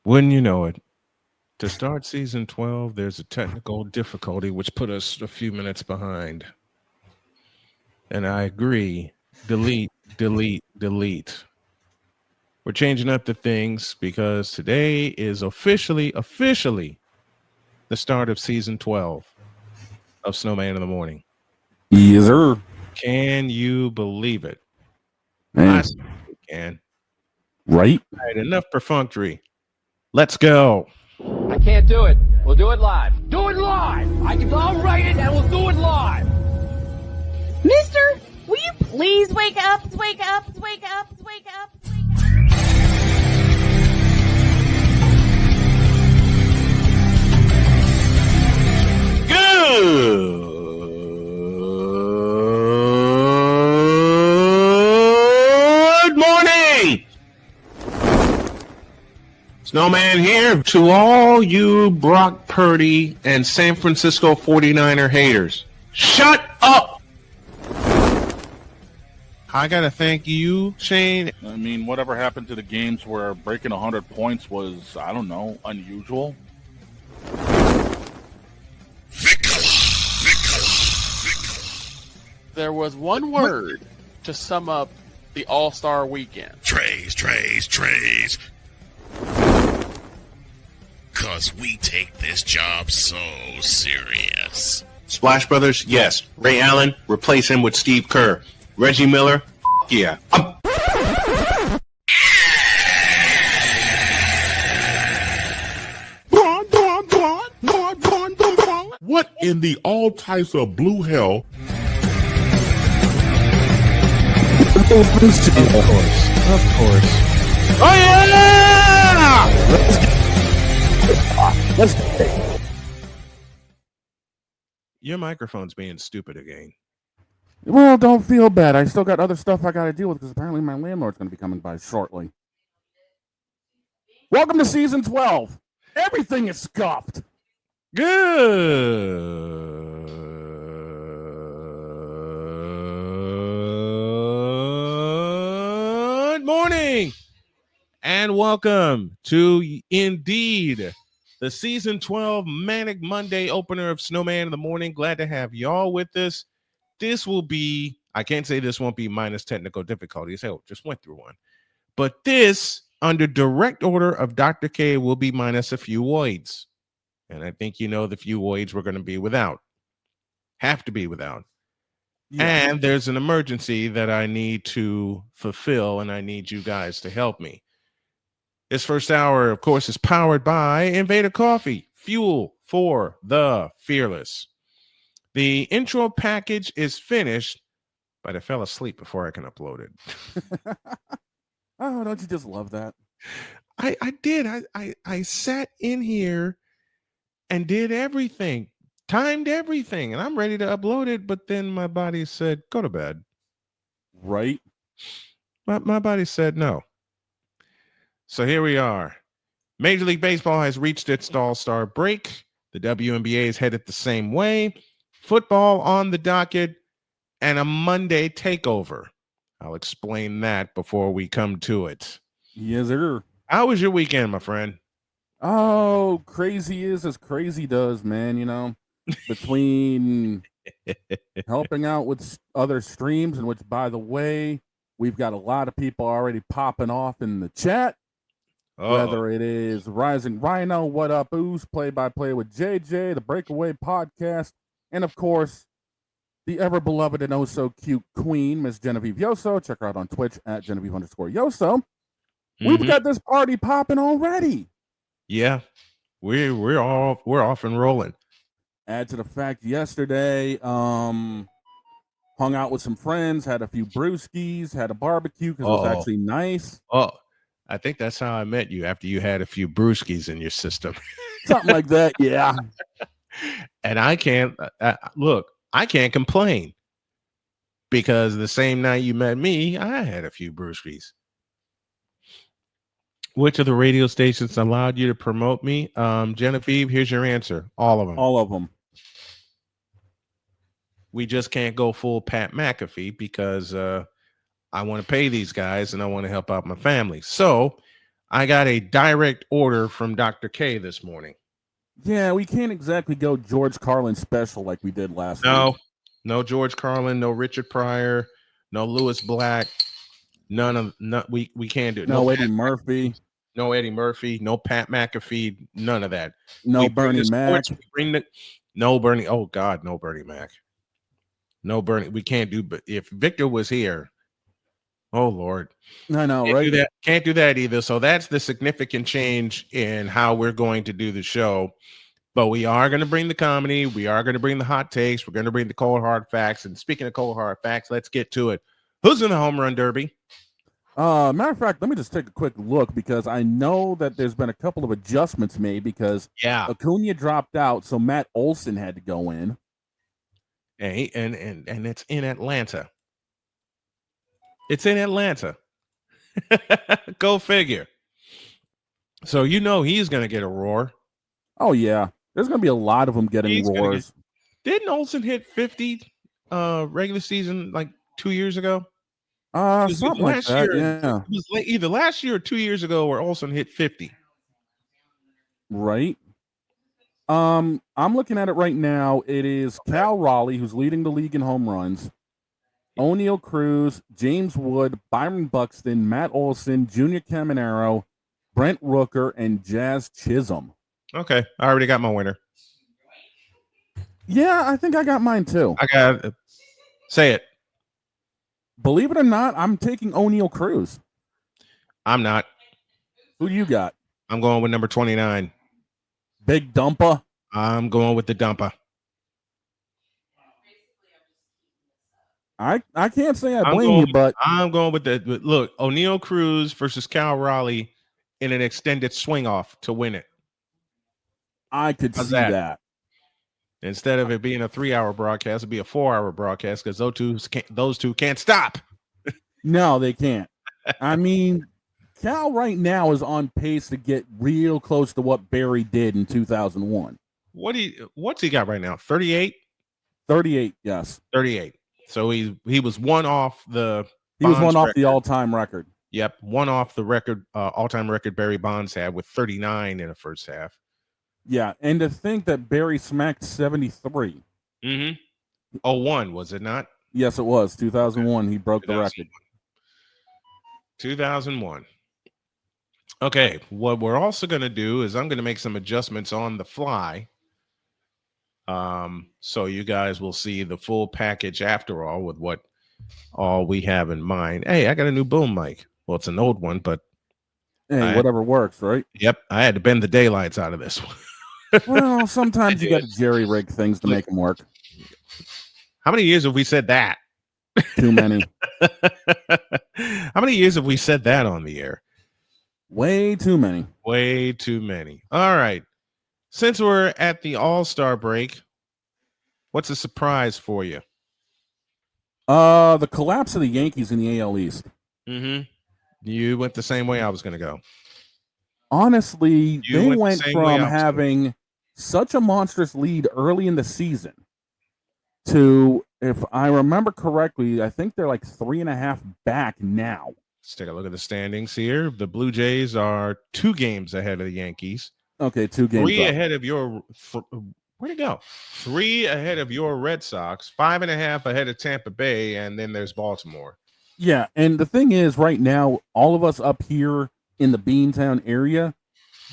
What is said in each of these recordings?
Wouldn't you know it? To start season 12, there's a technical difficulty which put us a few minutes behind. And I agree. Delete, delete, delete. We're changing up the things because today is officially the start of season 12 of Snowman in the Morning. Yes, sir. Can you believe it? Man, I certainly can. right? All right, enough perfunctory. Let's go. I can't do it. We'll do it live. Do it live! I'll write it and we'll do it live! Mister, will you please wake up, wake up, wake up, wake up, wake up? Good morning. Snowman here to all you Brock Purdy and San Francisco 49er haters. Shut up! I gotta thank you, Shane. I mean, whatever happened to the games where breaking 100 points was, I don't know, unusual? There was one word to sum up the All-Star weekend. Trays. Cause we take this job so serious. Splash Brothers, yes. Ray Allen, replace him with Steve Kerr. Reggie Miller, yeah. What in the all types of blue hell? Of course. Oh yeah! Your microphone's being stupid again. Well, don't feel bad. I still got other stuff I got to deal with because apparently my landlord's going to be coming by shortly. Welcome to season 12. Everything is scuffed. Good morning and welcome to indeed the season 12 Manic Monday opener of Snowman in the Morning. Glad to have y'all with us. This will be, I can't say this won't be minus technical difficulties. Hell, just went through one. But this, under direct order of Dr. K, will be minus a few voids. And I think you know the few voids we're going to be without. Have to be without. Yeah. And there's an emergency that I need to fulfill, and I need you guys to help me. This first hour, of course, is powered by Invader Coffee, fuel for the fearless. The intro package is finished, but I fell asleep before I can upload it. Oh, don't you just love that? I did. I sat in here and did everything, timed everything, and I'm ready to upload it, but then my body said, go to bed. Right? My body said no. So here we are. Major League Baseball has reached its all-star break. The WNBA is headed the same way. Football on the docket and a Monday takeover. I'll explain that before we come to it. Yes, sir. How was your weekend, my friend? Oh, crazy is as crazy does, man, you know, between helping out with other streams, and which, by the way, we've got a lot of people already popping off in the chat. Whether it is Rising Rhino, What Up Ooze, Play-by-Play with JJ, the Breakaway Podcast, and, of course, the ever-beloved and oh-so-cute queen, Miss Genevieve Yoso. Check her out on Twitch at Genevieve_Yoso. We've got this party popping already. Yeah, we're off and rolling. Add to the fact, yesterday, hung out with some friends, had a few brewskis, had a barbecue because it was actually nice. Oh, I think that's how I met you, after you had a few brewskis in your system. Something like that, yeah. And I can't I can't complain, because the same night you met me, I had a few brewskis. Which of the radio stations allowed you to promote me? Genevieve, here's your answer. All of them. All of them. We just can't go full Pat McAfee because I want to pay these guys and I want to help out my family. So I got a direct order from Dr. K this morning. Yeah, we can't exactly go George Carlin special like we did last No, week. no George Carlin, no Richard Pryor, no Lewis Black, we can't do it. No Eddie Pat Murphy. No Eddie Murphy, no Pat McAfee, none of that. No We bring Bernie the sports, Mac. we bring the no Bernie. Oh God, no Bernie Mac. No Bernie. We can't do. But if Victor was here, oh Lord, I know, can't right? do that. Can't do that either. So that's the significant change in how we're going to do the show. But we are going to bring the comedy. We are going to bring the hot takes. We're going to bring the cold hard facts. And speaking of cold hard facts, let's get to it. Who's in the home run derby? Matter of fact, let me just take a quick look because I know that there's been a couple of adjustments made because Yeah, Acuna dropped out, so Matt Olson had to go in. and it's in Atlanta. It's in Atlanta. Go figure. So you know he's going to get a roar. Oh yeah, there's gonna be a lot of them getting He's gonna roars. Didn't Olsen hit 50 regular season like 2 years ago? It was Something like last that. year. Yeah, It was either last year or 2 years ago where Olsen hit 50. right. I'm looking at it right now. It is Cal Raleigh who's leading the league in home runs. O'Neal Cruz, James Wood, Byron Buxton, Matt Olson, Junior Caminero, Brent Rooker, and Jazz Chisholm. Okay, I already got my winner. Yeah, I think I got mine too. I got say it. Believe it or not, I'm taking O'Neal Cruz. I'm not. Who do you got? I'm going with number 29. Big Dumpa. I'm going with the dumper. I can't say I blame you, but I'm going with look, O'Neal Cruz versus Cal Raleigh in an extended swing off to win it. I could How's see that. Instead of it being a 3-hour broadcast, it'd be a 4-hour broadcast because those two can't stop. No, they can't. I mean, Cal right now is on pace to get real close to what Barry did in 2001. What's he got right now? 38? 38, yes. 38. So he was one off the He was Bonds one off record. the all-time record. Yep, one off the record, all-time record Barry Bonds had with 39 in the first half. Yeah, and to think that Barry smacked 73. Mm-hmm. 01, was it not? Yes, it was. 2001, he broke the record. 2001. Okay, what we're also going to do is I'm going to make some adjustments on the fly. So you guys will see the full package after all with what all we have in mind. Hey, I got a new boom mic. Well, it's an old one, but Hey, whatever works, right? Yep, I had to bend the daylights out of this one. Well, sometimes you got to jerry rig things to make them work. How many years have we said that? Too many. How many years have we said that on the air? Way too many. Way too many. All right. Since we're at the All-Star break, what's a surprise for you? The collapse of the Yankees in the AL East. Mm-hmm. You went the same way I was going to go. Honestly, they went the from having such a monstrous lead early in the season to, if I remember correctly, I think they're like 3.5 back now. Let's take a look at the standings here. The Blue Jays are 2 games ahead of the Yankees. Okay, 2 games 3 up. ahead of your where'd it go? 3 ahead of your Red Sox, 5.5 ahead of Tampa Bay, and then there's Baltimore. Yeah, and the thing is, right now, all of us up here in the Beantown area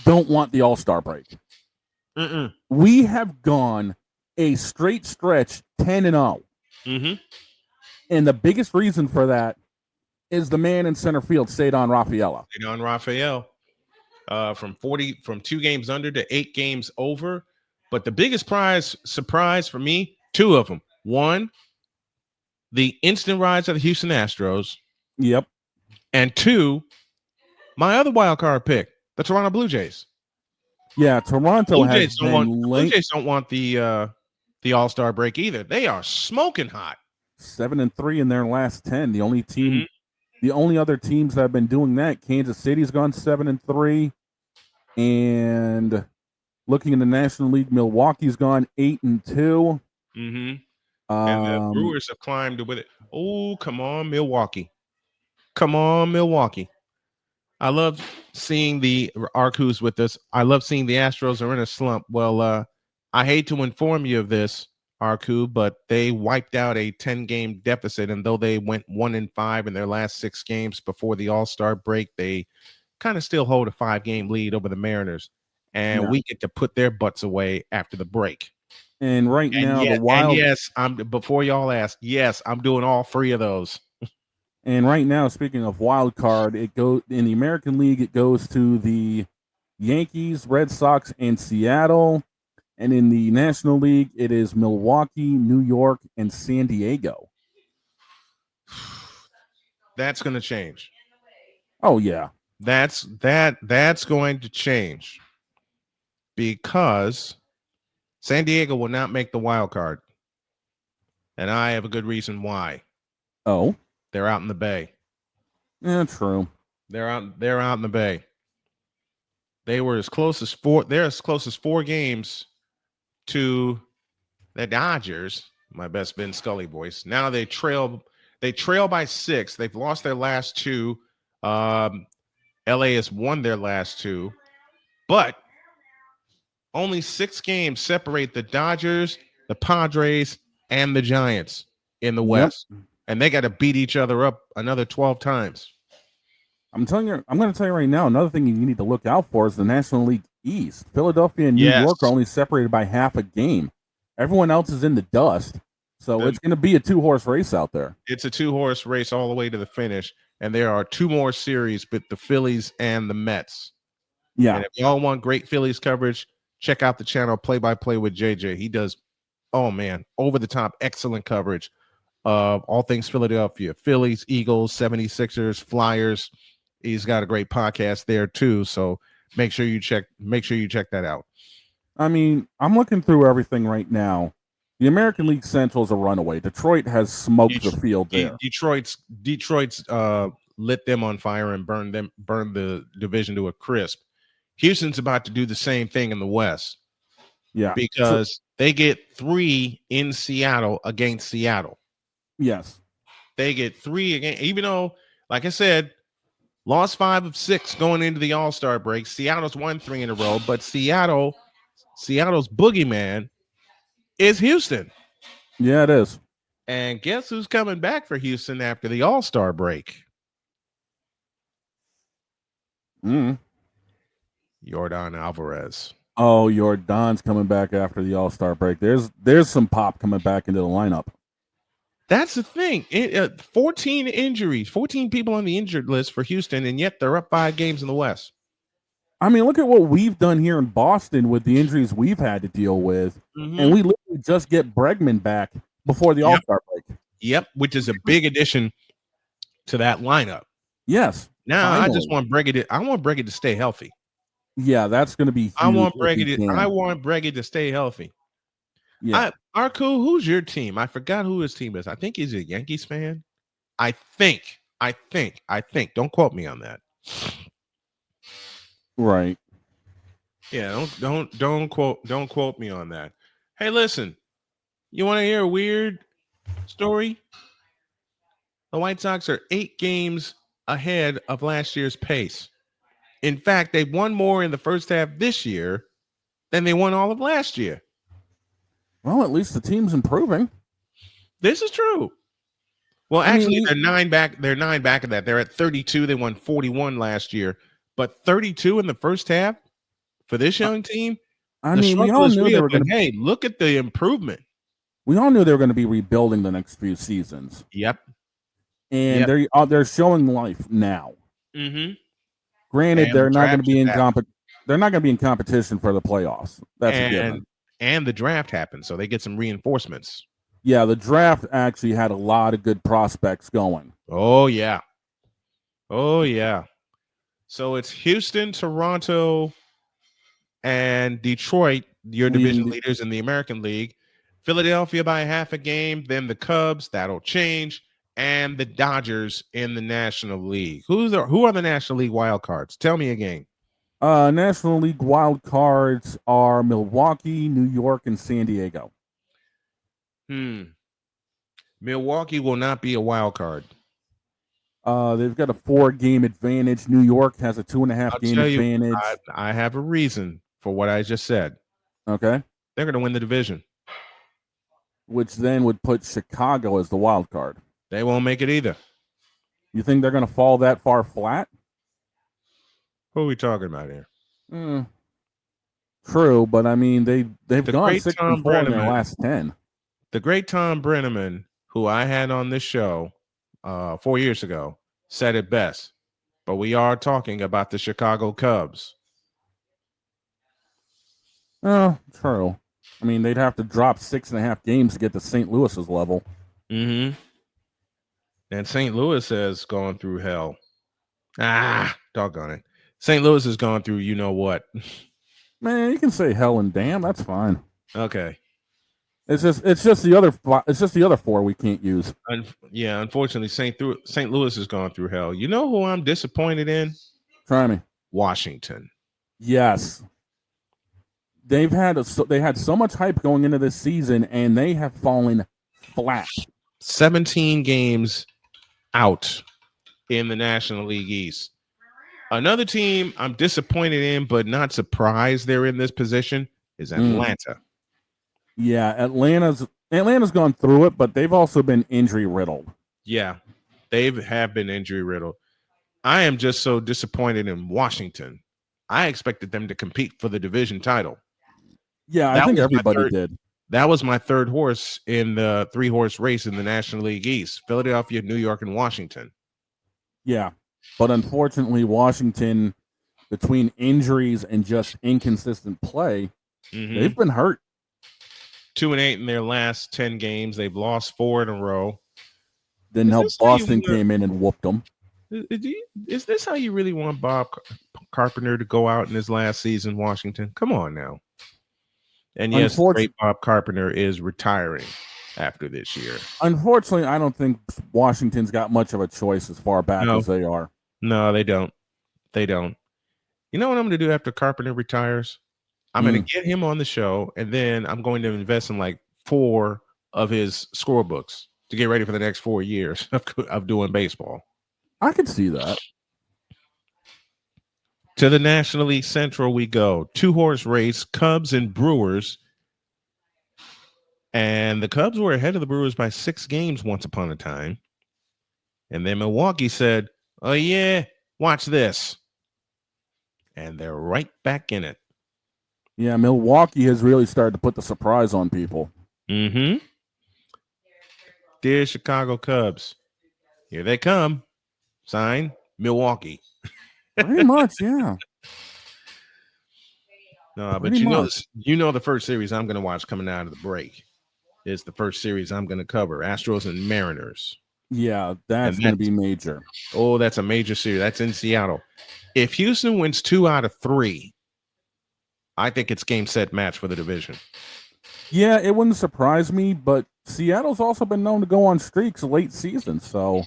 don't want the All-Star break. Mm-mm. We have gone a straight stretch 10-0. Mm-hmm. And the biggest reason for that is the man in center field, Cedon Rafaela. Cedon Rafael, from 2 games under to 8 games over. But the biggest surprise for me, 2 of them. 1, the instant rise of the Houston Astros. Yep. And 2, my other wild card pick, the Toronto Blue Jays. Yeah, Toronto Blue has Jays been Blue Jays don't want the All-Star break either. They are smoking hot. 7-3 in their last 10. The only team, the only other teams that have been doing that, Kansas City's gone 7-3, and looking in the National League, Milwaukee's gone 8-2. Mm-hmm. And the Brewers have climbed with it. Oh, come on, Milwaukee. Come on, Milwaukee. I love seeing the Arcus with us. I love seeing the Astros are in a slump. Well, I hate to inform you of this, Arcu, but they wiped out a 10-game deficit, and though they went 1-5 in their last 6 games before the All-Star break, they kind of still hold a 5-game lead over the Mariners, and we get to put their butts away after the break. And right now, the Wild. Yes, I'm before y'all ask. Yes, I'm doing all 3 of those. And right now, speaking of wild card, it goes in the American League. It goes to the Yankees, Red Sox, and Seattle. And in the National League, it is Milwaukee, New York, and San Diego. That's going to change. Oh yeah, that's going to change because San Diego will not make the wild card, and I have a good reason why. Oh, they're out in the Bay. Yeah, true. They're out in the Bay. They were as close as 4. They're as close as 4 games to the Dodgers. My best Ben Scully voice. Now they trail by 6. They've lost their last 2. LA has won their last 2, but only 6 games separate the Dodgers, the Padres, and the Giants in the West. And they got to beat each other up another 12 times. I'm going to tell you right now, another thing you need to look out for is the National League East. Philadelphia and New York are only separated by half a game. Everyone else is in the dust. So it's going to be a 2-horse race out there. It's a 2-horse race all the way to the finish. And there are 2 more series with the Phillies and the Mets. Yeah. And if y'all want great Phillies coverage, check out the channel Play-by-Play with JJ. He does, over-the-top, excellent coverage of all things Philadelphia. Phillies, Eagles, 76ers, Flyers. He's got a great podcast there too. So make sure you check that out. I mean, I'm looking through everything right now. The American League Central is a runaway. Detroit has smoked the field there. Detroit's lit them on fire and burned the division to a crisp. Houston's about to do the same thing in the West. Yeah. Because they get 3 in Seattle against Seattle. Yes. They get 3 again, even though, like I said, lost 5 of 6 going into the All-Star break. Seattle's won 3 in a row, but Seattle's boogeyman is Houston. Yeah, it is. And guess who's coming back for Houston after the All-Star break? Yordan Alvarez. Oh, Yordan's coming back after the All-Star break. There's some pop coming back into the lineup. That's the thing. 14 injuries, 14 people on the injured list for Houston, and yet they're up 5 games in the West. I mean, look at what we've done here in Boston with the injuries we've had to deal with. Mm-hmm. And we literally just get Bregman back before the All-Star break. Yep, which is a big addition to that lineup. Yes. Now finally. I just want Bregman to stay healthy. Yeah, that's going to be huge. I want Bregman to stay healthy. Yeah. Arco, who's your team? I forgot who his team is. I think he's a Yankees fan. I think. Don't quote me on that. Right. Yeah, don't quote me on that. Hey, listen. You want to hear a weird story? The White Sox are 8 games ahead of last year's pace. In fact, they won more in the first half this year than they won all of last year. Well, at least the team's improving. This is true. Well, actually, they're 9 back. They're 9 back of that. They're at 32. They won 41 last year, but 32 in the first half for this young team. I mean, we all knew they were going to. Hey, look at the improvement. We all knew they were going to be rebuilding the next few seasons. Yep. And they're showing life now. Mm-hmm. Granted, they're not going to be They're not going to be in competition for the playoffs. That's a given. And the draft happened, so they get some reinforcements. Yeah, the draft actually had a lot of good prospects going. Oh, yeah. So it's Houston, Toronto, and Detroit, your division leaders in the American League. Philadelphia by half a game, then the Cubs, that'll change, and the Dodgers in the National League. Who are the National League wild cards? Tell me again. National League wild cards are Milwaukee, New York, and San Diego. Milwaukee will not be a wild card. They've got a 4-game advantage. New York has a 2.5 game tell you, advantage. I have a reason for what I just said. Okay. They're going to win the division. Which then would put Chicago as the wild card. They won't make it either. You think they're going to fall that far flat? Who are we talking about here? True, but I mean they've gone 6-4 in their Brenneman. last 10. The great Tom Brenneman, who I had on this show 4 years ago, said it best. But we are talking about the Chicago Cubs. Oh, true. I mean, they'd have to drop 6.5 games to get to St. Louis's level. Mm-hmm. And St. Louis has gone through hell. Doggone it. St. Louis has gone through you know what. Man, you can say hell and damn. That's fine. Okay. It's just the other 4 we can't use. Unfortunately, St. Louis has gone through hell. You know who I'm disappointed in? Try me. Washington. Yes. They had so much hype going into this season, and they have fallen flat. 17 games out in the National League East. Another team I'm disappointed in, but not surprised they're in this position, is Atlanta. Yeah, Atlanta's gone through it, but they've also been injury riddled. Yeah, they have been injury riddled. I am just so disappointed in Washington. I expected them to compete for the division title. Yeah, I think everybody did. That was my third horse in the 3-horse race in the National League East: Philadelphia, New York, and Washington. Yeah, but unfortunately, Washington, between injuries and just inconsistent play, they've been hurt. 2-8 in their last 10 games. They've lost 4 in a row. Then how Boston came in and whooped them. Is this how you really want Bob Carpenter to go out in his last season, Washington? Come on now. And yes, great Bob Carpenter is retiring after this year. Unfortunately, I don't think Washington's got much of a choice as far back as they are. No, they don't. They don't. You know what I'm going to do after Carpenter retires? I'm going to get him on the show, and then I'm going to invest in like 4 of his scorebooks to get ready for the next 4 years of doing baseball. I could see that. To the National League Central we go. 2-horse race, Cubs and Brewers. And the Cubs were ahead of the Brewers by 6 games once upon a time. And then Milwaukee said, oh, yeah, watch this. And they're right back in it. Yeah, Milwaukee has really started to put the surprise on people. Mm-hmm. Dear Chicago Cubs, here they come. Sign, Milwaukee. Pretty much, yeah. No, but you know the first series I'm going to watch coming out of the break is the first series I'm going to cover, Astros and Mariners. Yeah, that's going to be major. Oh, that's a major series. That's in Seattle. If Houston wins 2 out of 3, I think it's game, set, match for the division. Yeah, it wouldn't surprise me, but Seattle's also been known to go on streaks late season. So,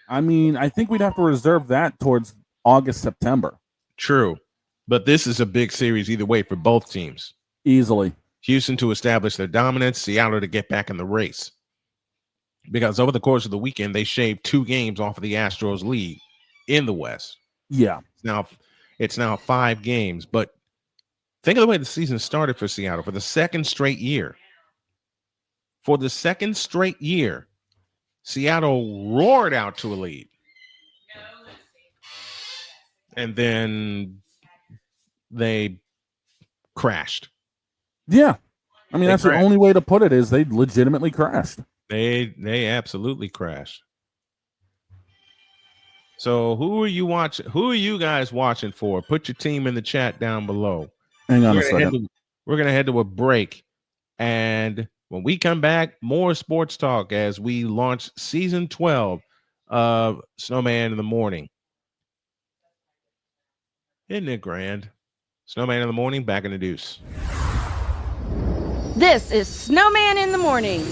I mean, I think we'd have to reserve that towards August, September. True. But this is a big series either way for both teams. Easily. Houston to establish their dominance, Seattle to get back in the race. Because over the course of the weekend, they shaved 2 games off of the Astros lead in the West. Yeah. It's now 5 games. But think of the way the season started for Seattle for the second straight year. For the second straight year, Seattle roared out to a lead. And then they crashed. Yeah. I mean, that's the only way to put it is they legitimately crashed. They absolutely crashed. So who are you watching? Who are you guys watching for? Put your team in the chat down below. Hang on a second. We're going to head to a break. And when we come back, more sports talk as we launch season 12 of Snowman in the Morning. Isn't it grand? Snowman in the Morning, back in the deuce. This is Snowman in the Morning.